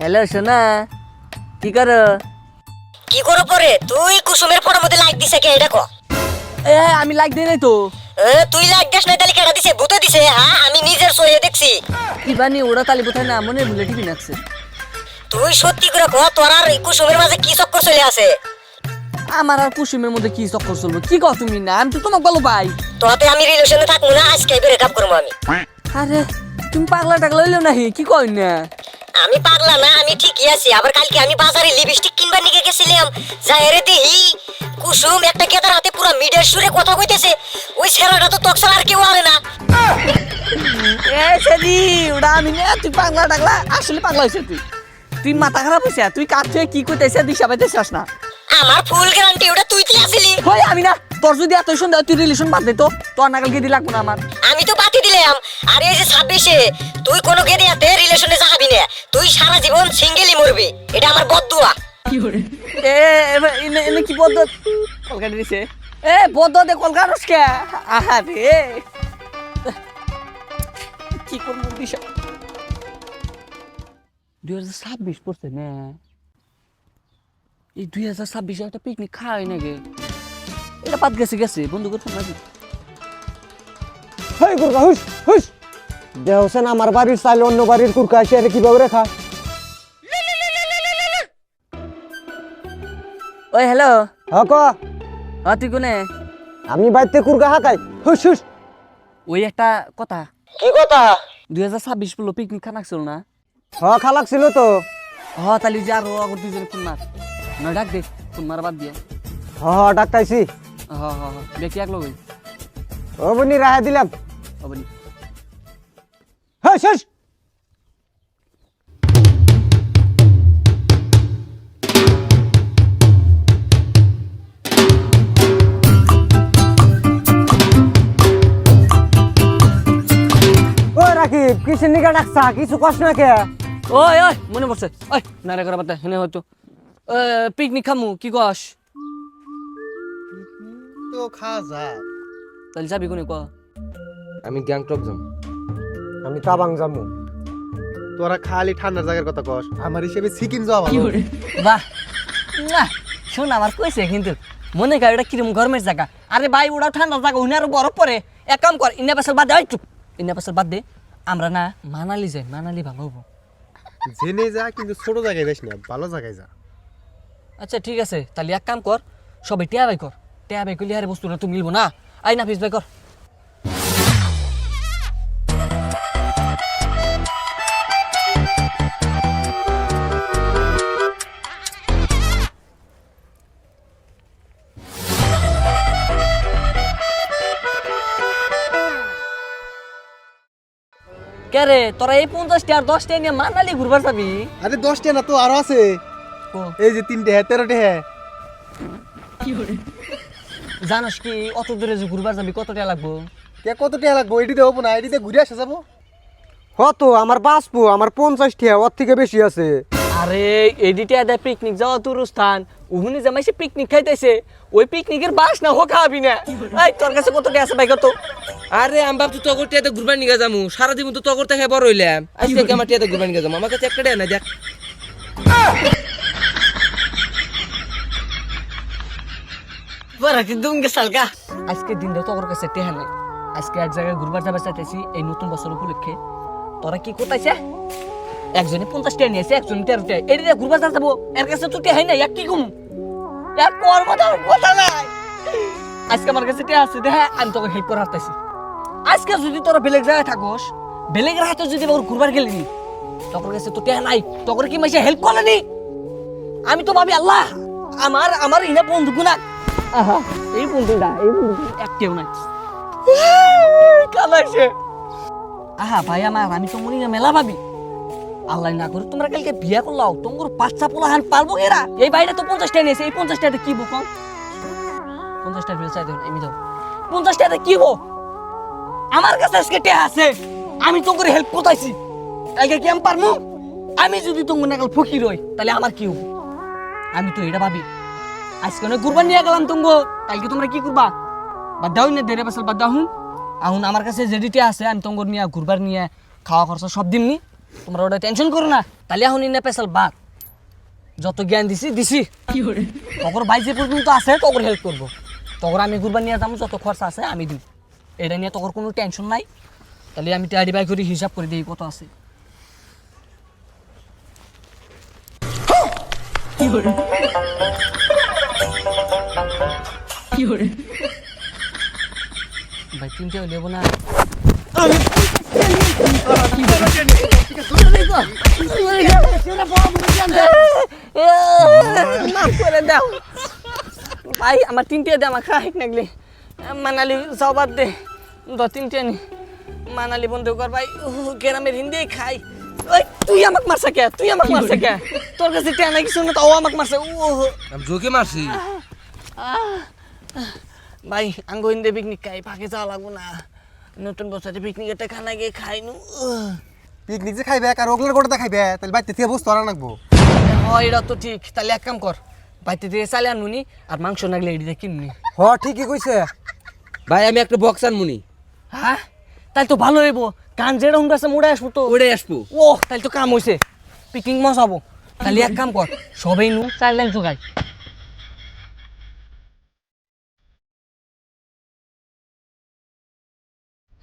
Hello সোনা, কি করো? কি করো পরে তুই কুসুমের ফটোর মধ্যে লাইক দিছে কে এটা কো? আমি লাইক দিই নাই তো। তুই লাইক দিস না তাহলে কেডা দিছে? ভূত দিছে? হ্যাঁ আমি নিজের চোখে দেখছি। কি বানি ওরা তালি বোথায় না মনে ভুলে টিভি নাকছে। তুই সত্যি করে কো তোর আর এই কুসুমের মাঝে কি চক্কর চলে আছে? আমার আর কুসুমের মধ্যে কি চক্কর চলবো? কি কও তুমি? না আমি তো তোমাকে ভালো পাই। তোতে আমি রিলেশনে থাকবো না, আজকে ব্রেকআপ করবো আমি। আরে তুমি পাগলা টাগলা হইলো নাহি? কি কই না? আমি পাগলা না, আমি ঠিকই আছি। আবার কালকে আমি বাজারে লিপস্টিক কিনবার নিয়ে গেছিলাম, যাই রে দেখি কুসুম একটা গেদার হাতে পুরো মিডের সুরে কথা কইতেছে। ওই ছেলেটা তো তকসর আর কেউ আরে না। সেদি ওটা আমি না, তুই পাগলা টাগলা আসলে পাগলা হয়েছে তুই। তুই মাথা খারাপ হয়েছে? তুই কাজ থেকে কি করতেছে দিশা পাইতেছিস না? আমার ফুল গ্যারান্টি ওটা তুই কি আসিলি? হই আমি না, তোর যদি এত সুন্দর তুই রিলেশন বাদ দে তো, তোর নাগাল গেদি লাগবো না আমার। আমি তো বাতি দিলাম। আর এই যে 26-এ তুই কোনো গেদিয়াতে রিলেশনে যাবি না, তুই সারা জীবন সিঙ্গেলই মরবি, এটা আমার বদদুয়া। এনে কি বদ্ধ কলকাতা দিছে? বদ্ধ দে কলকাতা কে? আরে কি করবো দিশা? 2026 পড়ছে না? এই 2026 একটা পিকনিক খাওয়াই নাকি? এটা বাদ গেছে গেছে বন্ধুকে ফোন মারি। হেই কুরকা হুস হুস, দেহসেন আমার বাড়ির চাইল অন্য বাড়ির কুরকা এসে আরে কিভাবে রেখা? ওই হ্যালো, হক তুই কোনে? আমি বাড়িতে কুরকা হাকাই হুস হুস। ওই একটা কথা, কি কথা? 2026 বললো পিকনিক খানা ছিল না? খালাক ছিল তো। তাহলে যে আরো আগর দুজনে ফোন মার না, ডাক দে ফোন মারা বাদ দিয়ে। ডাক্তাইছি। দেখি এক লগে ও বনি রাহা দিলাম। অবনি হুস হুস। ও রাকিব, কিসের নিকা ডাকছা? কিছু কষ্ট না কে? ওই ওই মনে পড়ছে, ওই নারে করা বাদ হেনে হয়তো পিকনিক খামু, কি কস? তো খাওয়া যা। তাহলে যাবি কোনে ক? আমি গ্যাংটক যাম। আমি তাবাং যামু। তোরা খালি ঠান্ডার জায়গার কথা কস, আমার হিসেবে সিকিম যাওয়া ভালো। বাহ, শোন আমার কইছে কিন্তু মনে কর এটা কিরম গরমের জায়গা। আরে ভাই ওটা ঠান্ডার জায়গা, উনি আরো বরফ পরে। এক কাম কর, ইন্ডিয়া পাশাল বাদ দে। চুপ, ইন্ডিয়া পাশাল বাদ দে, আমরা না মানালি যাই, মানালি ভালো হবো। জেনে যা, কিন্তু ছোট জায়গায় যাস না, ভালো জায়গায় যা। আচ্ছা ঠিক আছে, তাহলে এক কাম কর, সবাই টিয়া বাই কর। টিয়া বাই করলে আরে বস্তুটা তো মিলবো না। আই না ফিস বাই কর। কে রে, তোরা এই 50টা আর 10টা নিয়ে মানালি ঘুরবার যাবি? আরে 10টা না তো আরো আছে। এই যে 3টে 13টে। জানোস কি অত দূরে যে ঘুরবার যাবি কত টাকা লাগবো? কে কত টাকা লাগবো? এটিতে হবো না, এটিতে ঘুরে আসা যাবো। কত? আমার বাঁচবো, আমার 50 টাকা, ওর থেকে বেশি আছে। আরে এডিটে আদা পিকনিক যাওয়া তোর স্থান, ওখানে জামাইছে পিকনিক খাইতেছে, ওই পিকনিকের বাস না হোক খাবি না। এই তোর কাছে কত টাকা আছে ভাই কত? আরে আমি ভাবছি তগর টিয়াতে ঘুরবার নিয়ে যাবো, সারা জীবন তো তগর থেকে বড় হইলাম, আজকে আমার টিয়াতে ঘুরবার নিয়ে যাবো, আমার কাছে একটা টাকা নাই। দেখ আজকে দিনটা তোর কাছে টেহা নাই। আজকে এক জায়গায় ঘুরবার যাবার চাইতেছি এই নতুন বছর উপলক্ষে। তোরা কি কোথাইছে? একজনে 50 টাকা নিয়েছে, একজনে 13 টাকা। এদিকে ঘুরবার যাবো, এর কাছে তো টেহাই নাই, এক কি কম এক কথা নাই। আজকে আমার কাছে টেহা আছে, দেখা আমি তোকে হেল্প করে হারতেছি। আজকে যদি তোরা বেলেগ জায়গায় থাকোস, বেলেগ রাতে যদি ওর ঘুরবার গেলি, তোর কাছে তো টেহা নাই, তোর কি মাইসে হেল্প করলেনি? আমি তো ভাবি আল্লাহ আমার ইনা বন্ধু গুণা। এই বন্ধুটা একটাও নাই। কালাইছে ভাই আমার, আমি তো মনে মেলা ভাবি আল্লাহ না করে তোমরা কালকে বিয়া করলাও, তোমার বাচ্চা পোলা হান পারবো এরা? এই বাইরে তো 50 টাকা নিয়েছে, এই 50 টাকাতে কি বো? 50 টাকা চাই দেন, আমি দাও 50 টাকাতে কি বো? আমার কাছে আজকে টাকা আছে, আমি তো করে হেল্প করতেছি, কালকে কি আমি পারবো? আমি যদি তোমার নাকাল ফকির হই তাহলে আমার কি হবো? আমি তো এটা ভাবি। আজকে অনেক ঘুরবার নিয়ে গেলাম তুমগো, কালকে তোমরা কি করবা? বাদ দাও না, দেড়ে বছর বাদ দাও। এখন আমার কাছে যেদিতে আছে আমি তোমার নিয়ে ঘুরবার নিয়ে খাওয়া খরচা সব দিমনি। তোমরা ওটা টেনশন করো না, তাহলে এখন ইন্না পেশাল বাদ, যত জ্ঞান দিছি তখন বাইরে পর্যন্ত আছে তখন হেল্প করবো, তখন আমি কুরবানি নিয়ে যাবো, যত খরচা আছে আমি দিব, এটা নিয়ে তখন কোনো টেনশন নাই। তাহলে আমি টাইডি বাই করে হিসাব করে দিই কত আছে। ভাই 3টা নেবো না, ভাই আমার 3টা দে, আমার খাই নাগলে মানালি যাও বাদ দে, 3টা নি মানালি বন্ধ কর ভাই, গ্রামের হিন্দি খাই। ওই তুই আমাকে মারছে কে, তুই আমাকে মারছে কে, তোর কাছে টেনা কিছু না, তাও আমাকে মারছে। আমি জোকে মারছি। ভাই আঙ্গো হিন্দি পিকনিক খাই, ফাঁকে যাওয়া লাগবো না, নতুন বছরে পিকনিকের টাকা না গিয়ে খাই নু। পিকনিক যে খাইবে আর ওগুলোর গোটা খাইবে তাহলে বাইতে থেকে বস্তু আনা লাগবো। হয় এটা তো ঠিক, তাহলে এক কাম কর, বাইতে দিয়ে চালে আনমুনি আর মাংস নাগলে এটি কিনবি। হ ঠিকই কইছে। ভাই আমি একটা বক্স আনমুনি। হ্যাঁ তাই তো ভালো হইব, কান যেটা হুন কাছে মোড়ে আসবো তো। ওটাই আসবো। ও তাহলে তো কাম হইছে, পিকনিক মজাবো। তাহলে এক কাম কর, সবাই নু 4 লাইন জোগাই।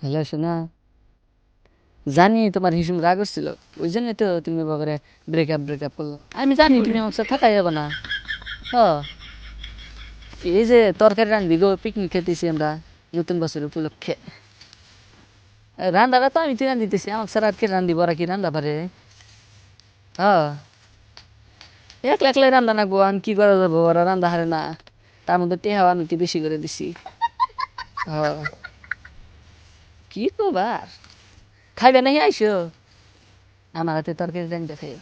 হ্যালো সোনা, জানি তোমার হিসুম রাগ হচ্ছিল, ওই জন্য তো তুমি বাবারে ব্রেকআপ করলো। আমি জানি তুমি আমার সাথে থাকাই যাবে না। এই যে তরকারি রান্ধবি গো, পিকনিক খেতেছি আমরা নতুন বছর উপলক্ষে। রান্দাটা তো আমি তুই রান্ধিতেছি, আমার স্যার আর কে রান্ধিব, ওরা কি রান্ধা পারে? একলা একলাই রান্ধা নাকবো, আমি কি করা যাবো, ওরা রান্ধা হারে না, তার মধ্যে টেহাও আমি বেশি করে দিছি। কি কবার খাইবে নাকি আইসো, আমার হাতে তরকারি রান্ধতে খাই।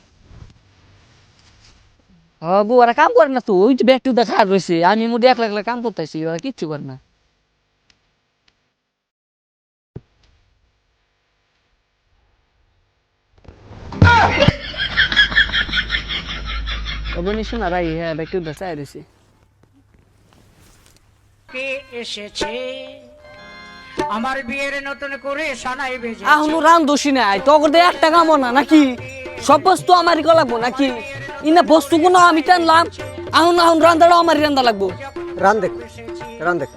গো ওরা কাম করে না তো, ওই যে ব্যাগটু দেখা রয়েছে, আমি মোটে একলা একলা কাম করতেছি, ওরা কিচ্ছু করে না। অবনি শোনা ভাই, হ্যাঁ ব্যাগটু দেখা রয়েছে। এসেছে আমার বিয়ের নতুন করে সানাই বেজে আহনু রান দোষী নাই, তখন তো 1 টাকা মনা নাকি, সব বস্তু আমারই কো লাগবো নাকি, ইনা বস্তু কোনো আমি টানলাম, আহুন রান্দাটাও আমারই রান্দা লাগবো। রান দেখ, রান দেখ।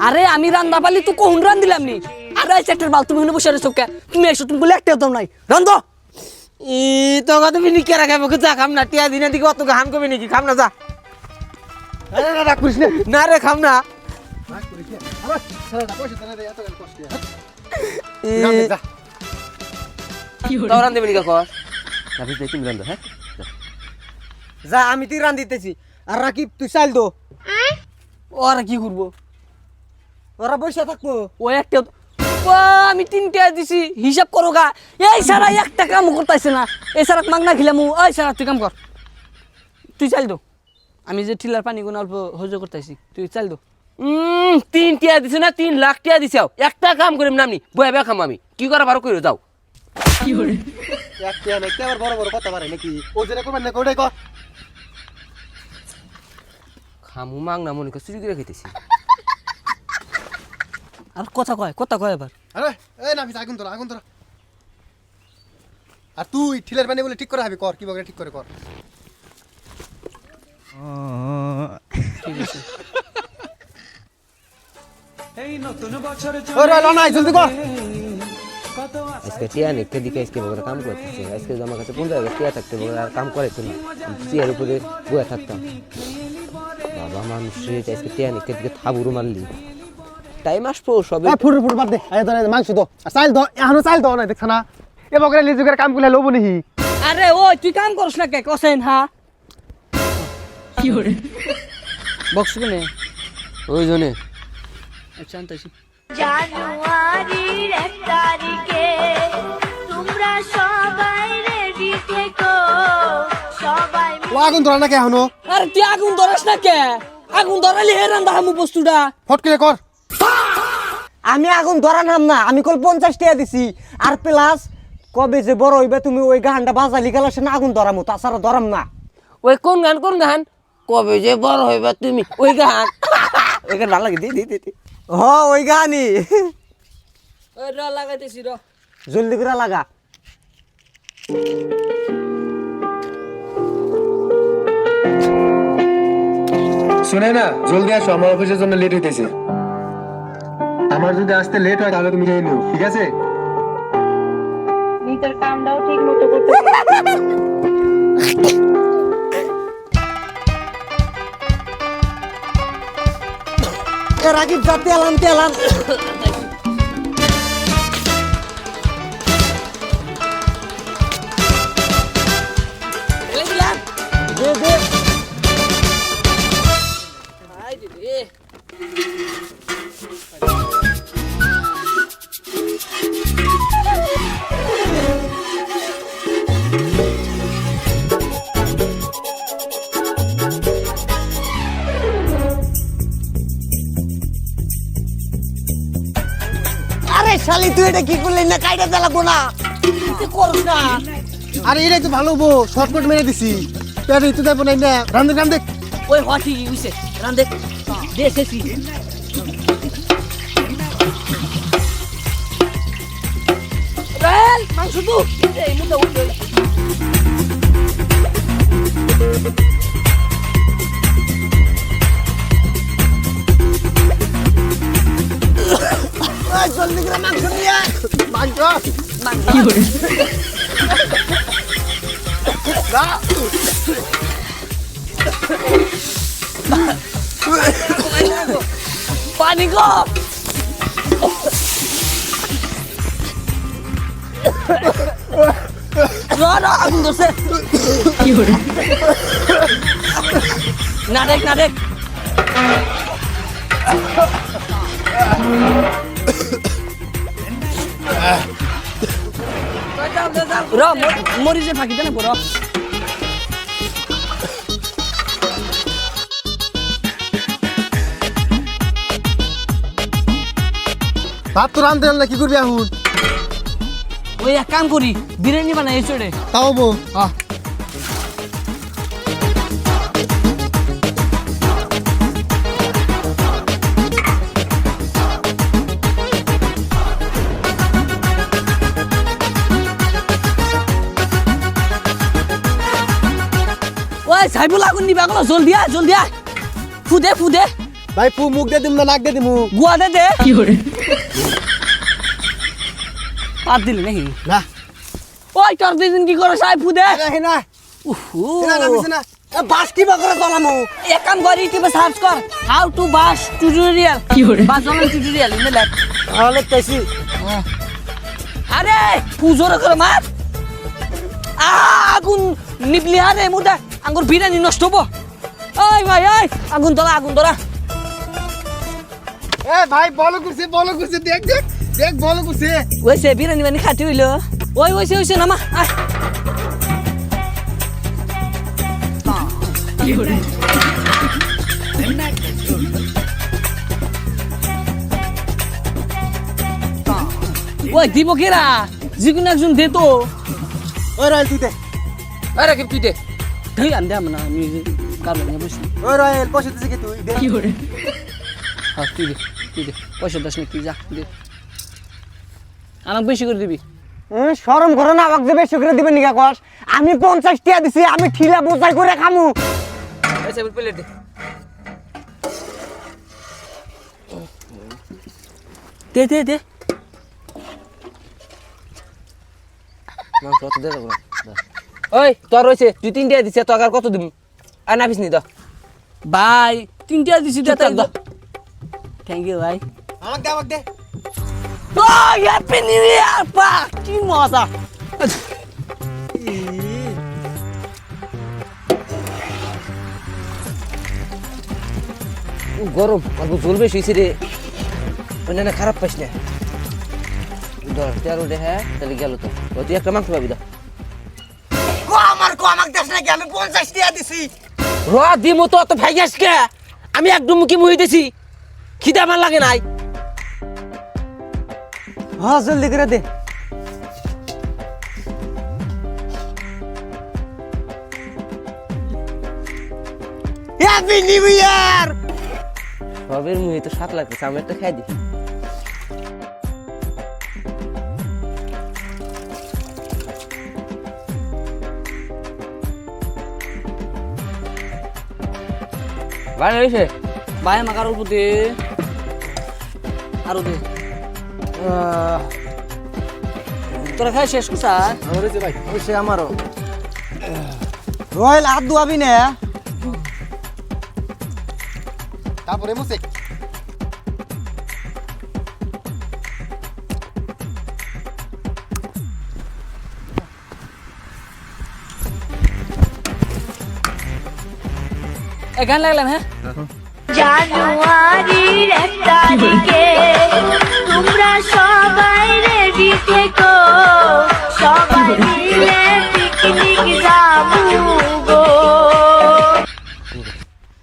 আরে আমি রান্দা পালি তুই কখন রান দিলাম নি, আরে সেক্টর বাল তুমি বসে রয়েছো কে, তুমি এসো, তুমি বলে একটা দাও নাই রান্ধ। ই তো তুমি নিকে রাখা মুখে যা, খাম না টিয়া দিনের দিকে অত হান কবি নাকি, খাম না যা। রাগ করিস না। না রে খাম না। তাও রান্ধে বলি কাকর না, বুঝতে তুমি রান্ধো। হ্যাঁ যা আমি তুই রান দিতেছি, আর রাকিব তুই চাইল দো। ওরা কি করবো, ওরা বসে থাকবো। ও একটা আমি 3টা দিছি, হিসাব করো গা। এই সারা 1 টাকা কাম করতেছে না, এই সারা মাগনা খিলামু। ওই সারা তুই কাম কর, তুই চাল দো, আমি যে ঠিলার পানি গুণ অল্প সহ্য করতেছি, তুই চাল দো। 3 টাকা দিছে না, 3 লাখ টাকা দিছে, একটা কাম করিম নামনি বয়া বয়া খাম, আমি কি করা ভালো করে যাও। একটা নাকি আবার বড় বড় কথা পারে নাকি, ও যেটা করবেন না ওটাই কর। খামু মাং না মনে করে চুরি করে খেতেছি। আর কথা কয় এবার। আরে এই না আগুন ধরা, আগুন ধরা। আর তুই ঠিলের পানি বলে ঠিক করে হাবি, কর কিভাবে ঠিক করে কর। ঠিক আছে, ওরে লনাই জলদি কর। আজকে টিয়া নিতে দিকে আজকে বড় কাম করতেছে, আজকে আমার কাছে 15,000 টাকা থাকতে বড় আর কাম করে তো না, চেয়ার উপরে বসে থাকতাম। বাবা মানুষে আজকে টিয়া নিতে দিকে থাবুরু মারলি, টাইম আসবো সবে। এই ফুট ফুট বাদ দে, আয় ধরে মাংস দো, আর চাইল দো, এখনো চাইল দো না, দেখছ না এ বকরে লিজুকের কাম করলে লব নাহি। আরে ওই তুই কাম করছ না কে কসেন, হ্যাঁ কি হরে বক্স কোনে ওই জন্য আচ্ছা আনতাছি। জানুয়ারির 1 তারিখে তোমরা সবাই রেডি থেকো, সবাই ও আগুন ধরা নাকি এখনো? আরে তুই আগুন ধরাস না কে, আগুন ধরালি হে রান্দা হামু বস্তুটা। ফট করে কর। আমি আগুন ধরা নাম না, আমি কল 50 টাকা দিছি, আর প্লাস কবে যে বড় হইবে তুমি ওই গানটা বাজালি গেল সে আগুন ধরামু, তাছাড়া ধরাম না। ওই কোন গান কবে যে বড় হইবা তুমি, ওই গান ওই গান ভালো লাগে, দে হ ওই গানই, ওই র লাগাইতেছি র। জলদি করে লাগা। শুনে না, জলদি আসো, আমার অফিসের জন্য লেট হইতেছে। আমার যদি আসতে লেট হয় তাহলে তুমি খেয়ে নিও, ঠিক আছে? নিজের কামটাও ঠিক মতো করতে পারো। রাকিব যা তেলান তেলান দে দে আরে শালি তুই এটা কি করলি না কাইটা দেলাবো না কি করছ না আরে এটাই তো ভালো বউ, শর্টকাট মেরে দিছি। পেটে তো দেবো না, রান্ধে রান্ধে। ওই হটি উইছে রান্দে দেশেছি রেল মাংস তো এই মুদা উঠে ওই জলদি করে মাংস নিয়ে আয়। মাংস কি করে পানি গো না আগুন ধরছে কি করে না দেখ মরিচের ফাঁকি দেন পড়ো ভাত তো রান্ধতে না, কি করবি এখন? ওই এক কাম করি বিরিয়ানি বানাই চড়ে তাও বউ। ওই সাইবুল আগুন নিবা গো জলদি আয় ফুদে ভাই পু মুখ দিয়ে দিম না নাক দিয়ে দিমু? গুয়া দে কি করে পাত দিলি নাকি না ওই তোর দিন কি করে সাই ফুদে দেখি না উহু না। বাস কি করে চলামু এক কাম কর ইউটিউবে সার্চ কর হাউ টু বাস টিউটোরিয়াল কি করে বাস বানানোর টিউটোরিয়াল ইনে লেখ তাহলে তাইছি আরে পুজোর করে মার আগুন নিবলি আরে মুদা আঙ্গুর বিরিয়ানি নষ্ট হবো ওই ভাই আগুন ধরা এ ভাই বলো করছে দেখ বলো করছে। ওইসে বিরিয়ানি বানি খাটি হইলো ওইসে নামা আয় ওই দিব কেরা যিকোনো একজন দে তো ওই রয়েল তুই দে, আরে কি তুই দে তুই আন দে না আমি কারণ বসি ওই রয়েল পয়সা দিছে কি তুই দে। কি করে হ্যাঁ তুই দে পয়সা দাস না তুই যা দে আমাকে বেশি করে দিবি শরম করো না আমাকে বেশি করে দিবেন নিকা কস আমি 50 টাকা দিছি আমি ঠিলা বোঝাই করে খামু আচ্ছা প্লেট দে কত দেবো? ওই তোর রয়েছে তুই 3 টাকা দিছিস তোর আর কত দিবি আর না পিস নি দাও ভাই 3 টাকা দিছি দাও থ্যাংক ইউ ভাই আমাকে দে ও হ্যাপি নিউ ইয়ার পা কি মজা গরম আর জল বেশি হয়েছে রে, না খারাপ পাইস না। ধর 13 দে, হ্যাঁ তাহলে গেল তো। তুই একটা মাংস পাবি দা। আমাকে দেশ নাকি আমি 50 টাকা দিছি র দিমু তো অত ভাইগাস কে? আমি একদম মুখে মুহি দিছি, খিদে আমার লাগে নাই। হ্যাঁ জলদি করে দে হ্যাপি নিউ ইয়ার সবের মুহি তো 7 লাগতেছে, আমি একটা খাই দিই। ভাই হয়েছে ভাই আমাকে আরো দে আরো দে তোরা খাই শেষ কুসা সে আমারও রয়েল হাত ধোয়াবি না তারপরে মুছে গান লাগলাম হ্যাঁ জানুয়ারির 1 তারিখে তোমরা সবাই রেডি থেকো সবাই মিলে পিকনিক যাবো গো।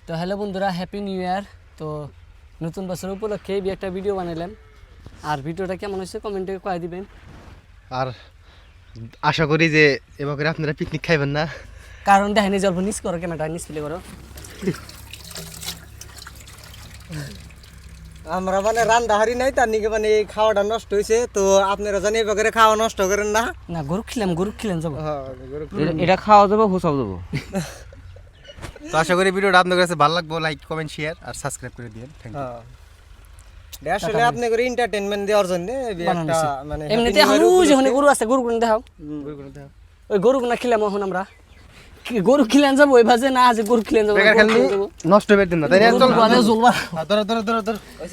তো হ্যালো বন্ধুরা, হ্যাপি নিউ ইয়ার। তো নতুন বছর উপলক্ষে একটা ভিডিও বানাইলাম, আর ভিডিওটা কেমন হয়েছে কমেন্টে কয়ে দিবেন। আর আশা করি যে এবার আপনারা পিকনিক খাইবেন না, কারণ দেখেনি জল্প নিচ করো, ক্যামেরাটা নিচ প্লে করো। আমরা মানে রান্না হারি নাই তার নিকে মানে এই খাওয়াটা নষ্ট হয়েছে, তো আপনারা জানি এবার খাওয়া নষ্ট করেন না। না গরু খিলাম যাবো, এটা খাওয়া যাবো, হোসাও যাবো। তো আশা করি ভিডিওটা আপনাদের কাছে ভালো লাগবে। লাইক কমেন্ট শেয়ার আর সাবস্ক্রাইব করে দিন। Thank you. আসলে আপনি করে এন্টারটেইনমেন্ট দেওয়ার জন্য একটা মানে এমনিতে হামু যখন গরু আছে গরু গুণ দেখাও, ওই গরু গুনা খিলাম এখন আমরা গরু খিলান যাবো, ওই ভাজে না যে গরু খিলান যাবো নষ্ট হবে দিন না, তাই না? চল জলবা ধরো ধরো ধরো ধরো।